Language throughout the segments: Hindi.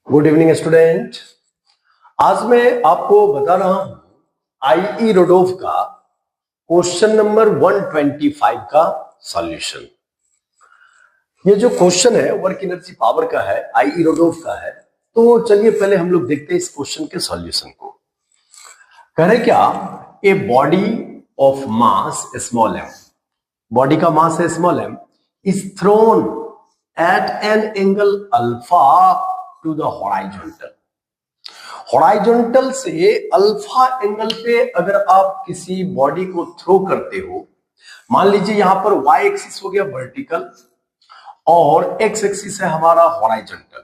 Good evening student. आज मैं आपको बता रहा हूं आईई रोडोफ का क्वेश्चन नंबर 125 का सॉल्यूशन। ये जो क्वेश्चन है वर्क एनर्जी पावर का है, आईई रोडोफ का है। तो चलिए पहले हम लोग देखते हैं इस क्वेश्चन के सॉल्यूशन को। कह रहे क्या, a body of mass small M, body का मास है small M, is thrown at an angle alpha to the horizontal. Horizontal से अल्फा एंगल पे अगर आप किसी बॉडी को थ्रो करते हो, मान लीजिए यहां पर वाई एक्सिस हो गया वर्टिकल और एक्स एक्सिस है हमारा हॉराइजॉन्टल,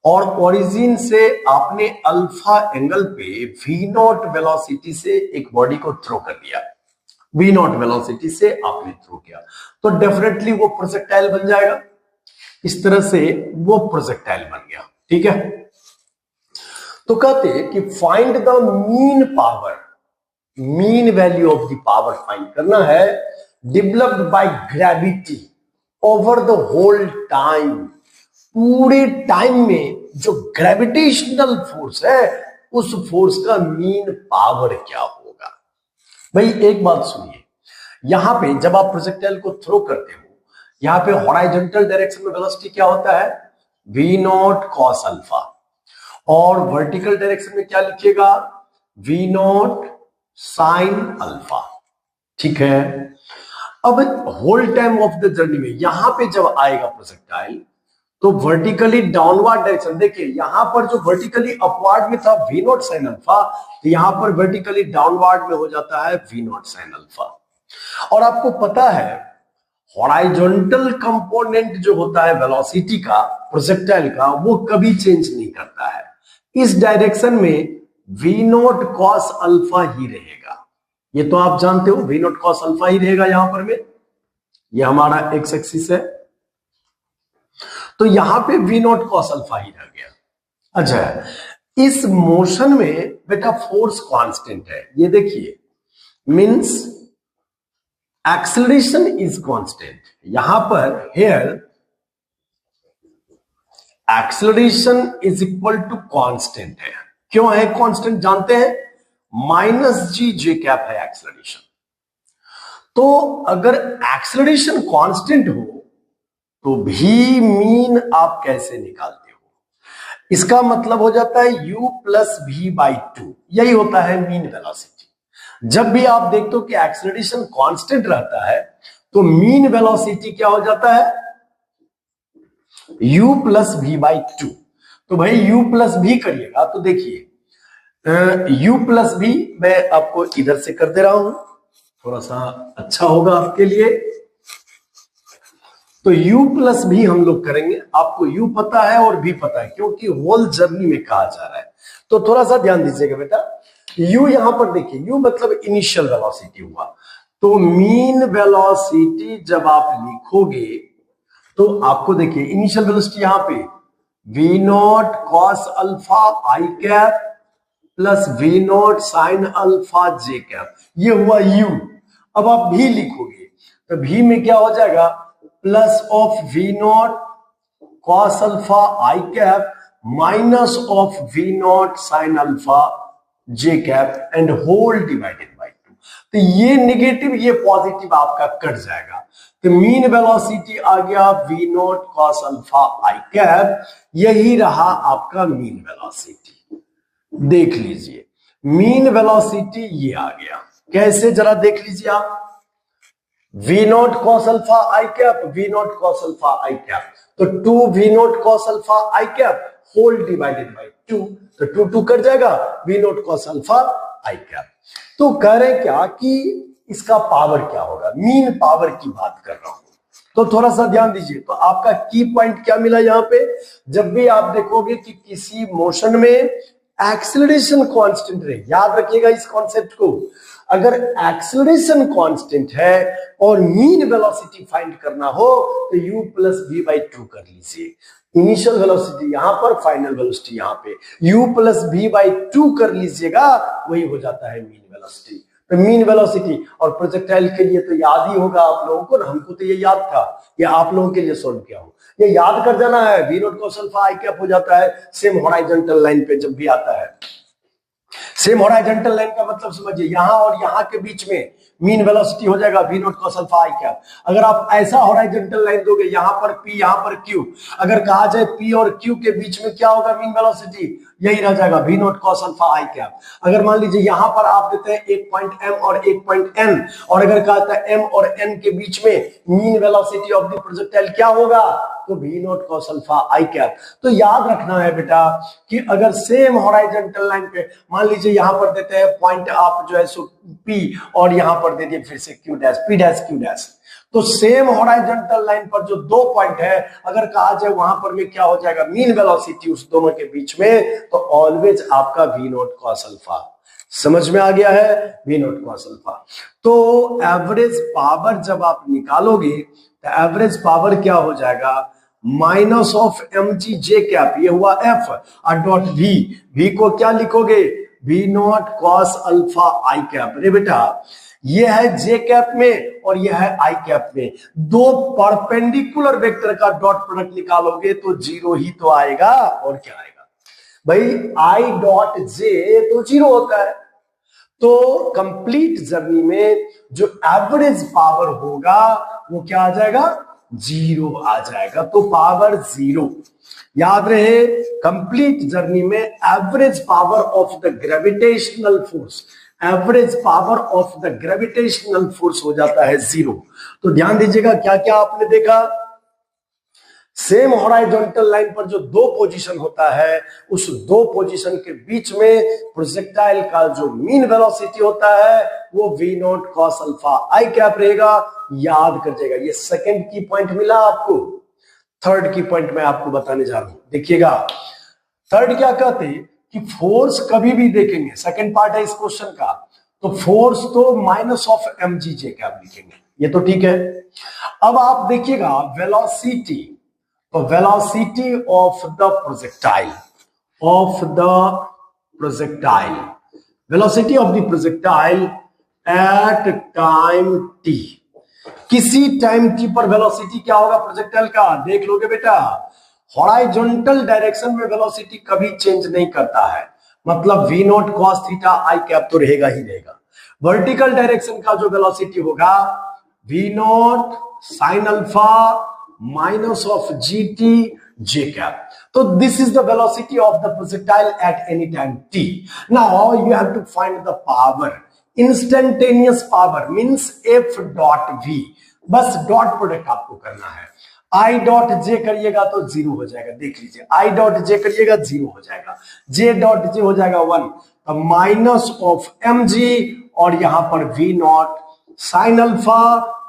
और ओरिजिन से आपने अल्फा एंगल पे वी नॉट वेलोसिटी से एक बॉडी को थ्रो कर दिया, वी नॉट वेलोसिटी से आपने थ्रो किया, तो डेफिनेटली वो प्रोजेक्टाइल बन जाएगा। इस तरह से वो प्रोजेक्टाइल बन गया। ठीक है, तो कहते हैं कि find the mean power, mean value of the power find करना है developed by gravity over the whole time. पूरे टाइम में जो ग्रेविटेशनल फोर्स है उस फोर्स का मीन पावर क्या होगा। भाई एक बात सुनिए, यहां पे जब आप प्रोजेक्टाइल को थ्रो करते हो, यहां पे हॉराइजॉन्टल डायरेक्शन में वेलोसिटी क्या होता है, वी नॉट कॉस अल्फा, और वर्टिकल डायरेक्शन में क्या लिखिएगा, वी नॉट साइन अल्फा। ठीक है, अब whole time of the journey में यहां पे जब आएगा प्रोजेक्टाइल तो वर्टिकली डाउनवर्ड डायरेक्शन, देखिए यहां पर जो वर्टिकली अपवर्ड में था वी नॉट साइन अल्फा, तो यहां पर वर्टिकली डाउनवर्ड में हो जाता है वी नॉट साइन अल्फा। और आपको पता है हॉराइजॉन्टल कंपोनेंट जो होता है वेलोसिटी का प्रोजेक्टाइल का, वो कभी चेंज नहीं करता है। इस डायरेक्शन में वी नॉट कॉस अल्फा ही रहेगा, ये तो आप जानते हो, वी नॉट कॉस अल्फा ही रहेगा यहां पर में। ये हमारा एक्स एक्सिस है, तो यहां पे वी नॉट कॉस अल्फा ही रह गया। अच्छा, इस मोशन में बेटा फोर्स कांस्टेंट है, ये देखिए, मींस एक्सेलरेशन इज कांस्टेंट। यहां पर here acceleration is equal to constant है। क्यों है कांस्टेंट जानते हैं, माइनस जी जे कैप है एक्सेलरेशन। तो अगर एक्सेलरेशन कांस्टेंट हो तो भी मीन आप कैसे निकालते हो, इसका मतलब हो जाता है u plus we by two, यही होता है मीन वेलोसिटी। जब भी आप देखते हो कि एक्सेलरेशन कांस्टेंट रहता है तो मीन वेलोसिटी क्या हो जाता है, u plus we by two. तो भाई u प्लस वी करिएगा तो देखिए u प्लस वी मैं आपको इधर से कर दे रहा हूं, थोड़ा सा अच्छा होगा आपके लिए। तो u प्लस भी हम लोग करेंगे, आपको u पता है और v पता है क्योंकि होल जर्नी में कहा जा रहा है, तो थोड़ा सा ध्यान दीजिएगा बेटा। u यहां पर देखिए, u मतलब इनिशियल वेलोसिटी हुआ, तो मीन वेलोसिटी जब आप लिखोगे तो आपको देखिए इनिशियल वेलोसिटी यहां पे v not cos alpha I cap plus v not sine alpha J cap, ये हुआ u। अब आप v लिखोगे तो v में क्या हो जाएगा, plus of V nought cos alpha I cap minus of V not sine alpha J cap and whole divided by two. तो ये नेगेटिव ये पॉजिटिव आपका कट जाएगा, तो मीन वेलोसिटी आ गया वी नॉट कॉस अल्फा आई कैप, यही रहा आपका मीन वेलोसिटी। देख लीजिए मीन वेलोसिटी ये आ गया, कैसे जरा देख लीजिए आप, वी नॉट कॉस अल्फा आई cap, V nought cos alpha आई कैप, तो two V nought cos alpha I cap whole divided by two, तो टू टू कर जाएगा, वी नॉट कॉस अल्फा आई कैप। तो कह रहे क्या कि इसका पावर क्या होगा, मीन पावर की बात कर रहा हूं, तो थोड़ा सा ध्यान दीजिए। तो आपका की पॉइंट क्या मिला यहां पे, जब भी आप देखोगे कि किसी मोशन में एक्सेलरेशन कांस्टेंट रहे, याद रखिएगा इस कॉन्सेप्ट को, अगर एक्सेलरेशन कांस्टेंट है और मीन वेलोसिटी फाइंड करना हो तो u plus we by two कर लीजिए। इनिशियल वेलोसिटी यहां पर, फाइनल वेलोसिटी यहां पे, u plus we by two कर लीजिएगा, वही हो जाता है मीन वेलोसिटी। तो मीन वेलोसिटी और प्रोजेक्टाइल के लिए तो याद ही होगा आप लोगों को ना, हमको तो ये याद था, ये आप लोगों के लिए सोल्व किया हूं, ये याद कर जाना है। We not cos alpha I cap हो जाता है सेम हॉराइजॉन्टल लाइन पे जब भी आता है। सेम हॉराइजॉन्टल लाइन का मतलब समझिए, यहां और यहां के बीच में मीन वेलोसिटी हो जाएगा V not cos alpha I cap. अगर आप ऐसा हॉराइजॉन्टल लाइन दोगे, यहां पर P यहां पर Q, अगर कहा जाए P और Q के बीच में क्या होगा मीन वेलोसिटी, यही रह जाएगा V not cos alpha I cap. अगर मान लीजिए यहां पर आप देते हैं एक पॉइंट M और एक पॉइंट N, और अगर कहा जाता है M और N के बीच में mean velocity of the projectile क्या होगा, तो V not cos alpha I cap. तो याद रखना है बेटा कि अगर सेम हॉराइजॉन्टल लाइन पे मान लीजिए यहां पर देते हैं पॉइंट आप जो है सो P, और यहां पर दे दिए फिर से Q dash, P dash Q dash, तो सेम हॉराइजॉन्टल लाइन पर जो दो पॉइंट है, अगर कहा जाए वहां पर में क्या हो जाएगा मीन वेलोसिटी उस दोनों के बीच में, तो ऑलवेज आपका वी नॉट cos अल्फा। समझ में आ गया है, वी नॉट cos अल्फा। तो एवरेज पावर जब आप निकालोगे तो एवरेज पावर क्या हो जाएगा, minus of m g J cap, ये हुआ एफ, और डॉट वी को क्या लिखोगे, v not cos alpha I cap. अरे बेटा ये है जे कैप में और ये है आई कैप में, दो परपेंडिकुलर वेक्टर का डॉट प्रोडक्ट निकालोगे तो जीरो ही तो आएगा, और क्या आएगा भाई, आई डॉट जे तो जीरो होता है। तो कंप्लीट जर्नी में जो एवरेज पावर होगा वो क्या आ जाएगा, जीरो आ जाएगा। तो पावर जीरो, याद रहे कंप्लीट जर्नी में average power of the gravitational force, average power of the gravitational force हो जाता है जीरो। तो ध्यान दीजिएगा क्या क्या आपने देखा, सेम हॉराइजॉन्टल लाइन पर जो दो पोजीशन होता है, उस दो पोजीशन के बीच में प्रोजेक्टाइल का जो मीन वेलोसिटी होता है वो v not cos alpha I cap रहेगा। याद कर जाएगा, ये सेकंड की पॉइंट मिला आपको। थर्ड की पॉइंट मैं आपको बताने जा रहा हूं, देखिएगा थर्ड क्या कहते हैं कि फोर्स कभी भी देखेंगे, सेकंड पार्ट है इस क्वेश्चन का, तो फोर्स तो minus of m g J cap लिखेंगे, ये तो ठीक है। अब आप देखिएगा वेलोसिटी, तो velocity of the projectile, of the projectile, velocity of the projectile at time t, किसी टाइम टी पर वेलोसिटी क्या होगा प्रोजेक्टाइल का, देख लोगे बेटा। हॉराइजॉन्टल डायरेक्शन में वेलोसिटी कभी चेंज नहीं करता है, मतलब v not cos theta i cap तो रहेगा ही रहेगा। वर्टिकल डायरेक्शन का जो वेलोसिटी होगा V not sine alpha minus of G T J cap. तो this is the velocity of the projectile at any time T. Now you have to find the power, instantaneous power means F dot V, बस डॉट प्रोडक्ट आपको करना है। आई डॉट जे करिएगा तो जीरो हो जाएगा, देख लीजिए आई डॉट जे करिएगा जीरो हो जाएगा, जे डॉट जे हो जाएगा वन, तो माइनस ऑफ एम जी और यहां पर V not sine alpha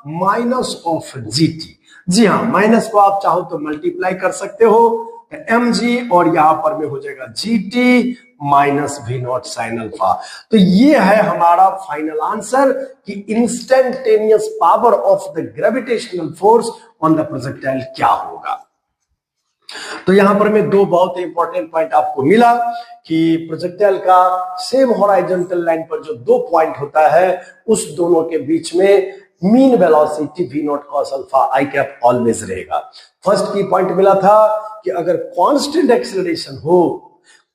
minus of G T. जी हाँ, माइनस को आप चाहो तो मल्टीप्लाई कर सकते हो, एम जी और यहां पर में हो जाएगा g t minus v not sine alpha. तो ये है हमारा फाइनल आंसर कि instantaneous power of the gravitational force on the projectile क्या होगा। तो यहां पर में दो बहुत इंपॉर्टेंट पॉइंट आपको मिला कि प्रोजेक्टाइल का सेम हॉराइजॉन्टल लाइन पर जो दो पॉइंट होता है उस दोनों के बीच में mean velocity v not cos alpha I cap always रहेगा। फर्स्ट की पॉइंट मिला था कि अगर कांस्टेंट एक्सेलरेशन हो,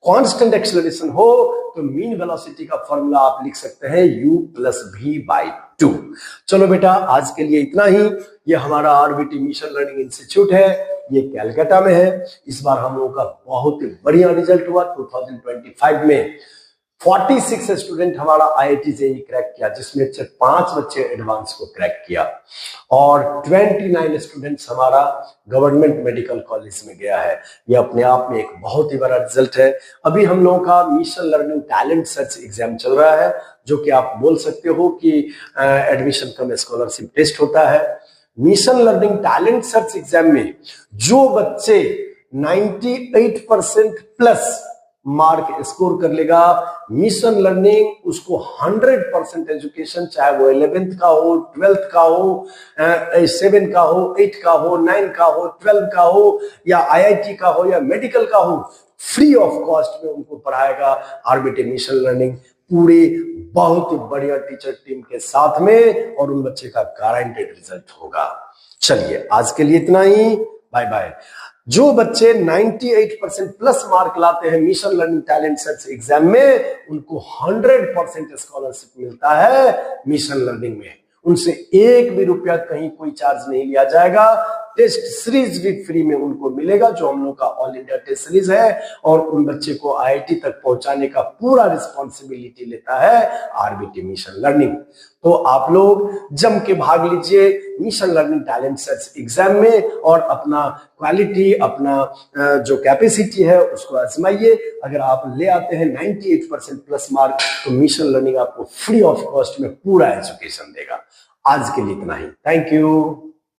कांस्टेंट एक्सेलरेशन हो तो मीन वेलोसिटी का फॉर्मूला आप लिख सकते हैं u plus we by two. चलो बेटा आज के लिए इतना ही। ये हमारा आरबीटी मिशन लर्निंग इंस्टीट्यूट है, ये कैलकाटा में है। इस बार हम लोगों का बहुत ही बढ़िया रिजल्ट हुआ। 2025 में 46 स्टूडेंट हमारा IIT जेईई क्रैक किया, जिसमें से 5 बच्चे एडवांस को क्रैक किया, और 29 स्टूडेंट्स हमारा गवर्नमेंट मेडिकल कॉलेज में गया है। ये अपने आप में एक बहुत ही बड़ा रिजल्ट है। अभी हम लोगों का mission learning talent search exam चल रहा है, जो कि आप बोल सकते हो कि एडमिशन कम स्कॉलरशिप टेस्ट होता है। Mission learning talent search exam में जो बच्चे 98% प्लस मार्क स्कोर कर लेगा, मिशन लर्निंग उसको 100% एजुकेशन, चाहे वो 11th का हो, 12th का हो, 7 का हो, 8 का हो, 9 का हो, 12 का हो, या IIT का हो या मेडिकल का हो, फ्री ऑफ कॉस्ट में उनको पढ़ाएगा आरबीटी मिशन लर्निंग। पूरे बहुत बढ़िया टीचर टीम के साथ में, और उन बच्चे का गारंटेड रिजल्ट होगा। चलिए आज के लिए इतना ही, बाय बाय। जो बच्चे 98% प्लस मार्क लाते हैं mission learning talent search exam में, उनको 100% स्कॉलरशिप मिलता है मिशन लर्निंग में। उनसे एक भी रुपया कहीं कोई चार्ज नहीं लिया जाएगा। टेस्ट सीरीज भी फ्री में उनको मिलेगा, जो हम लोग का ऑल इंडिया टेस्ट सीरीज है, और उन बच्चे को आईआईटी तक पहुंचाने का पूरा रिस्पॉन्सिबिलिटी लेता है आरबीटी मिशन लर्निंग। तो आप लोग जम के भाग लीजिए mission learning talent search exam में, और अपना क्वालिटी, अपना जो कैपेसिटी है उसको आजमाइए। अगर आप ले आते हैं 98% प्लस मार्क, तो मिशन लर्निंग आपको फ्री ऑफ कॉस्ट में पूरा एजुकेशन देगा। आज के लिए इतना ही, थैंक यू।